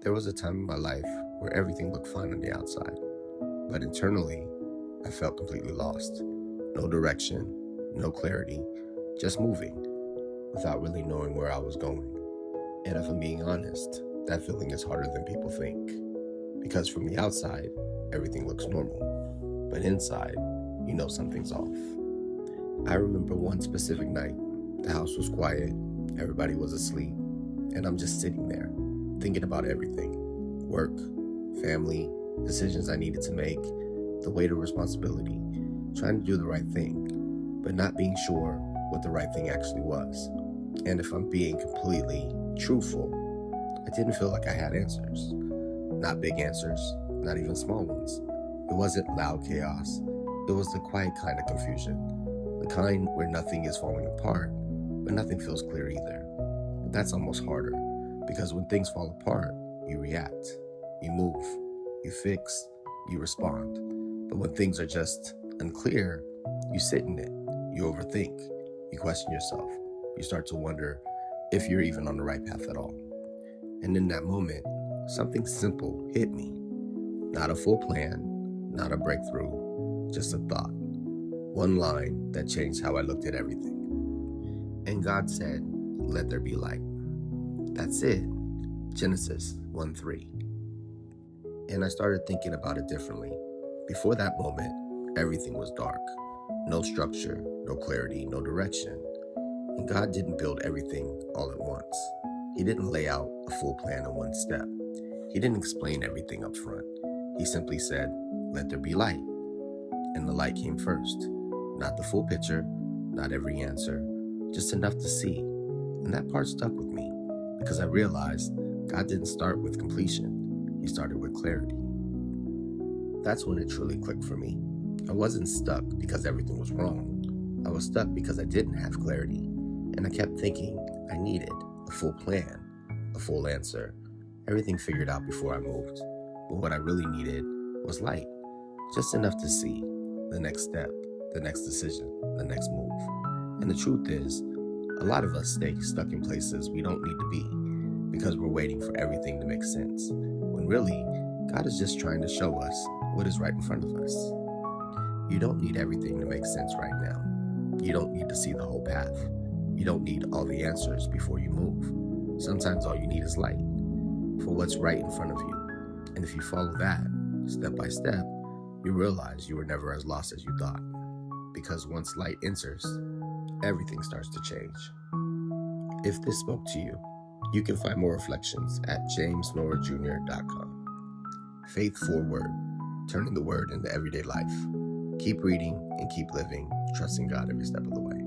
There was a time in my life where everything looked fine on the outside, but internally, I felt completely lost. No direction, no clarity, just moving without really knowing where I was going. And if I'm being honest, that feeling is harder than people think. Because from the outside, everything looks normal, but inside, you know something's off. I remember one specific night. The house was quiet, everybody was asleep, and I'm just sitting there, thinking about everything. Work, family, decisions I needed to make, the weight of responsibility, trying to do the right thing, but not being sure what the right thing actually was. And if I'm being completely truthful, I didn't feel like I had answers. Not big answers, not even small ones. It wasn't loud chaos. It was the quiet kind of confusion. The kind where nothing is falling apart, but nothing feels clear either. But that's almost harder, because when things fall apart, you react, you move, you fix, you respond. But when things are just unclear, you sit in it, you overthink, you question yourself, you start to wonder if you're even on the right path at all. And in that moment, something simple hit me. Not a full plan, not a breakthrough, just a thought. One line that changed how I looked at everything. And God said, "Let there be light." That's it. Genesis 1:3. And I started thinking about it differently. Before that moment, everything was dark. No structure, no clarity, no direction. And God didn't build everything all at once. He didn't lay out a full plan in one step. He didn't explain everything up front. He simply said, "Let there be light." And the light came first. Not the full picture, not every answer, just enough to see. And that part stuck with me because I realized God didn't start with completion. He started with clarity. That's when it truly clicked for me. I wasn't stuck because everything was wrong. I was stuck because I didn't have clarity. And I kept thinking I needed a full plan, a full answer, everything figured out before I moved. But what I really needed was light, just enough to see the next step, the next decision, the next move. And the truth is, a lot of us stay stuck in places we don't need to be because we're waiting for everything to make sense, when really, God is just trying to show us what is right in front of us. You don't need everything to make sense right now. You don't need to see the whole path. You don't need all the answers before you move. Sometimes all you need is light for what's right in front of you. And if you follow that, step by step, you realize you were never as lost as you thought. Because once light enters, everything starts to change. If this spoke to you, you can find more reflections at jamesnorajr.com. Faith Forward, turning the word into everyday life. Keep reading and keep living, trusting God every step of the way.